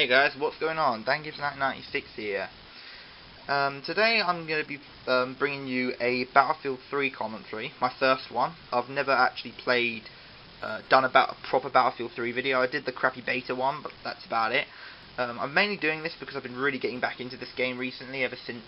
Hey guys, what's going on? DanGibbs1996 here. Today I'm going to be bringing you a Battlefield 3 commentary, my first one. I've never actually done a proper Battlefield 3 video. I did the crappy beta one, but that's about it. I'm mainly doing this because I've been really getting back into this game recently, ever since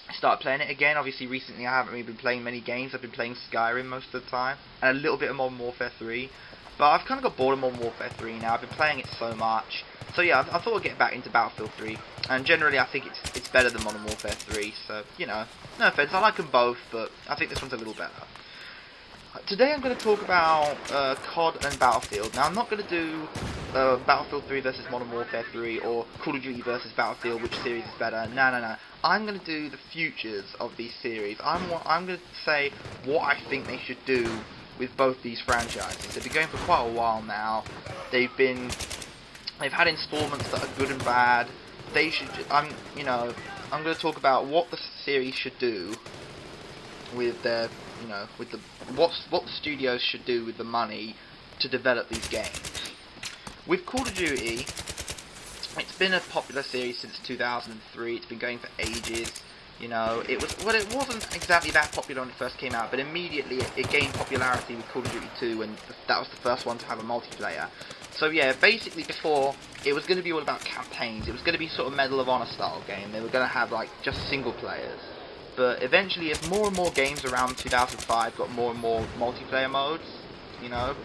I started playing it again. Obviously recently I haven't really been playing many games. I've been playing Skyrim most of the time, and a little bit of Modern Warfare 3. But I've kind of got bored of Modern Warfare 3 now. I've been playing it so much. So yeah, I thought I'd get back into Battlefield 3. And generally I think it's better than Modern Warfare 3. So, you know, no offense, I like them both, but I think this one's a little better. Today I'm going to talk about CoD and Battlefield. Now I'm not going to do Battlefield 3 versus Modern Warfare 3 or Call of Duty versus Battlefield, which series is better. No. I'm going to do the futures of these series. I'm going to say what I think they should do with both these franchises. They've been going for quite a while now. They've had installments that are good and bad. They should. I'm going to talk about what the series should do with their, what the studios should do with the money to develop these games. With Call of Duty, it's been a popular series since 2003. It's been going for ages. It wasn't exactly that popular when it first came out, but immediately it gained popularity with Call of Duty 2, and that was the first one to have a multiplayer. So yeah, basically before, it was going to be all about campaigns. It was going to be sort of Medal of Honor style game. They were going to have like just single players. But eventually, as more and more games around 2005 got more and more multiplayer modes,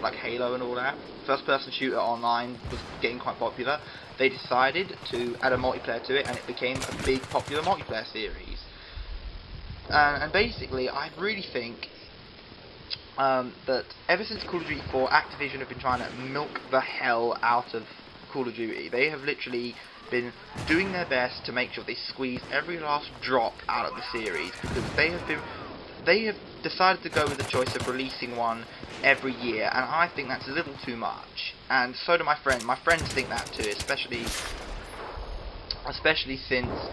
like Halo and all that, first-person shooter online was getting quite popular. They decided to add a multiplayer to it, and it became a big popular multiplayer series. And basically, I really think that ever since Call of Duty 4, Activision have been trying to milk the hell out of Call of Duty. They have literally been doing their best to make sure they squeeze every last drop out of the series, because they have decided to go with the choice of releasing one every year, and I think that's a little too much. And so do my friends. My friends think that too, especially since,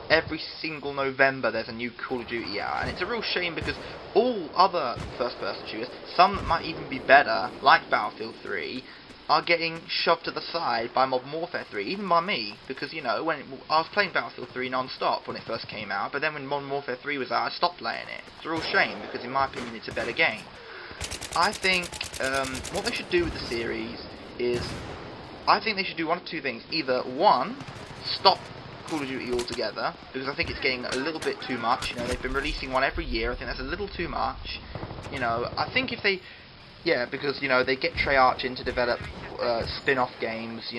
every single November there's a new Call of Duty out, and it's a real shame because all other first-person shooters, some that might even be better, like Battlefield 3, are getting shoved to the side by Modern Warfare 3, even by me, because, when I was playing Battlefield 3 non-stop when it first came out, but then when Modern Warfare 3 was out, I stopped playing it. It's a real shame, because in my opinion it's a better game. I think what they should do with the series is, I think they should do one of two things. Either, one, stop Call of Duty altogether, because I think it's getting a little bit too much. They've been releasing one every year. I think that's a little too much. I think if they... Yeah, because, they get Treyarch in to develop spin-off games,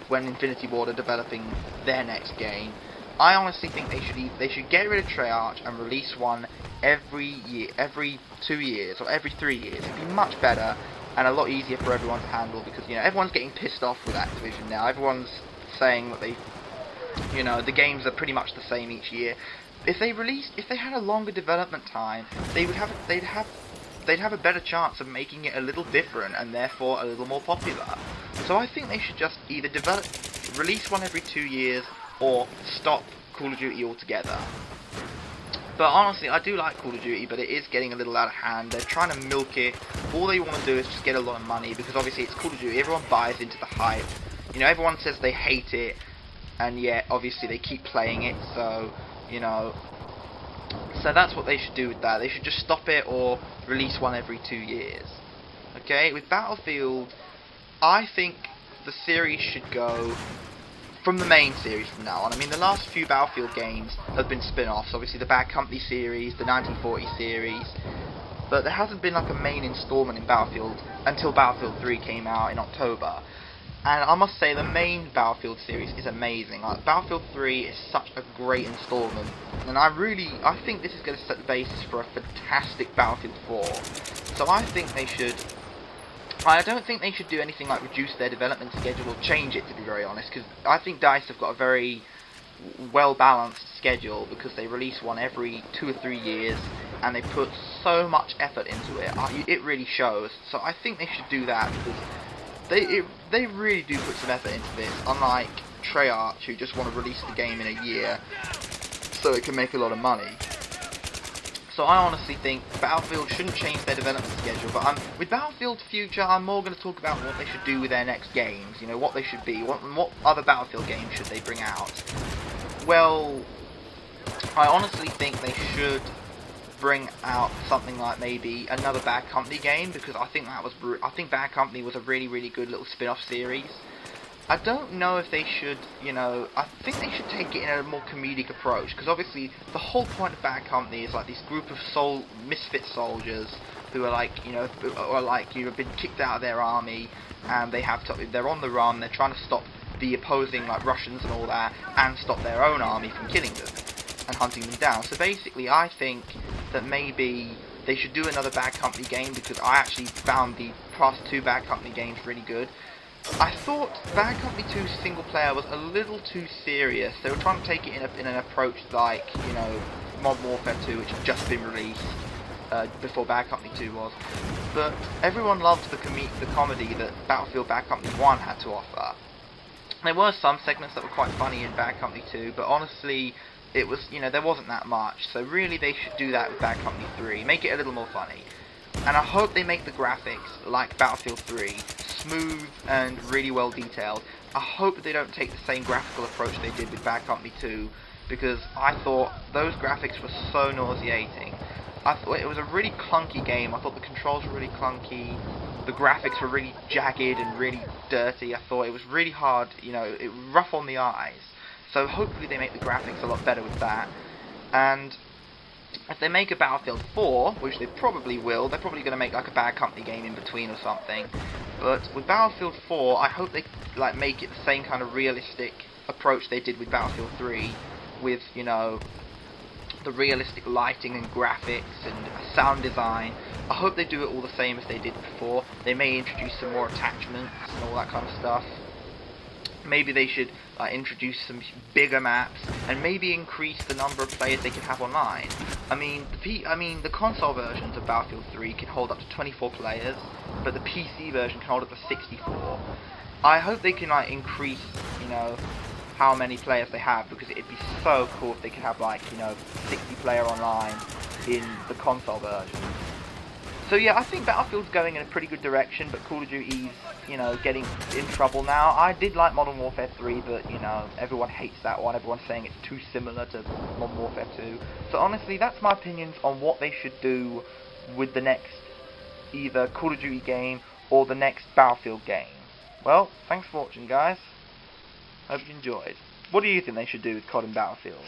when Infinity Ward are developing their next game. I honestly think they should get rid of Treyarch and release one every year, every 2 years, or every 3 years. It'd be much better and a lot easier for everyone to handle, because, everyone's getting pissed off with Activision now. Everyone's saying that the games are pretty much the same each year. If they had a longer development time, they'd have a better chance of making it a little different and therefore a little more popular. So I think they should just either release one every 2 years or stop Call of Duty altogether. But honestly, I do like Call of Duty, but it is getting a little out of hand. They're trying to milk it. All they want to do is just get a lot of money, because obviously it's Call of Duty. Everyone buys into the hype. Everyone says they hate it, and yet obviously they keep playing it, so, So that's what they should do with that. They should just stop it or release one every 2 years. Okay, with Battlefield, I think the series should go from the main series from now on. I mean, the last few Battlefield games have been spin-offs. Obviously, the Bad Company series, the 1940 series, but there hasn't been like a main installment in Battlefield until Battlefield 3 came out in October. And I must say, the main Battlefield series is amazing. Battlefield 3 is such a great installment, and I think this is going to set the basis for a fantastic Battlefield 4. So I don't think they should do anything like reduce their development schedule or change it, to be very honest, because I think DICE have got a very well-balanced schedule, because they release one every 2 or 3 years, and they put so much effort into it. It really shows. So I think they should do that, because they really do put some effort into this, unlike Treyarch, who just want to release the game in a year so it can make a lot of money. So I honestly think Battlefield shouldn't change their development schedule, but with Battlefield Future, I'm more going to talk about what they should do with their next games, you know, what they should be, what other Battlefield games should they bring out. Well, I honestly think they should bring out something like maybe another Bad Company game, because I think Bad Company was a really good little spin-off series. I don't know if they should, you know, I think they should take it in a more comedic approach, because obviously the whole point of Bad Company is like this group of misfit soldiers who are like, you know, have been kicked out of their army, and they're on the run, they're trying to stop the opposing, like, Russians and all that, and stop their own army from killing them and hunting them down. So basically, I think that maybe they should do another Bad Company game, because I actually found the past 2 Bad Company games really good. I thought Bad Company 2 single player was a little too serious. They were trying to take it in an approach like, you know, Modern Warfare 2, which had just been released before Bad Company 2 was. But everyone loved the comedy that Battlefield Bad Company 1 had to offer. There were some segments that were quite funny in Bad Company 2, but honestly, it was, you know, there wasn't that much. So really, they should do that with Bad Company 3. Make it a little more funny. And I hope they make the graphics like Battlefield 3, smooth and really well detailed. I hope they don't take the same graphical approach they did with Bad Company 2, because I thought those graphics were so nauseating. I thought it was a really clunky game. I thought the controls were really clunky, the graphics were really jagged and really dirty. I thought it was really hard, you know, it was rough on the eyes. So hopefully they make the graphics a lot better with that. And if they make a Battlefield 4, which they probably will, they're probably going to make like a Bad Company game in between or something. But with Battlefield 4, I hope they like make it the same kind of realistic approach they did with Battlefield 3, with, you know, the realistic lighting and graphics and sound design. I hope they do it all the same as they did before. They may introduce some more attachments and all that kind of stuff. Maybe they should introduce some bigger maps, and maybe increase the number of players they can have online. I mean, the console versions of Battlefield 3 can hold up to 24 players, but the PC version can hold up to 64. I hope they can increase, you know, how many players they have, because it'd be so cool if they could have, like, you know, 60 player online in the console version. So yeah, I think Battlefield's going in a pretty good direction, but Call of Duty's, you know, getting in trouble now. I did like Modern Warfare 3, but, you know, everyone hates that one. Everyone's saying it's too similar to Modern Warfare 2. So honestly, that's my opinions on what they should do with the next either Call of Duty game or the next Battlefield game. Well, thanks for watching, guys. Hope you enjoyed. What do you think they should do with CoD and Battlefield?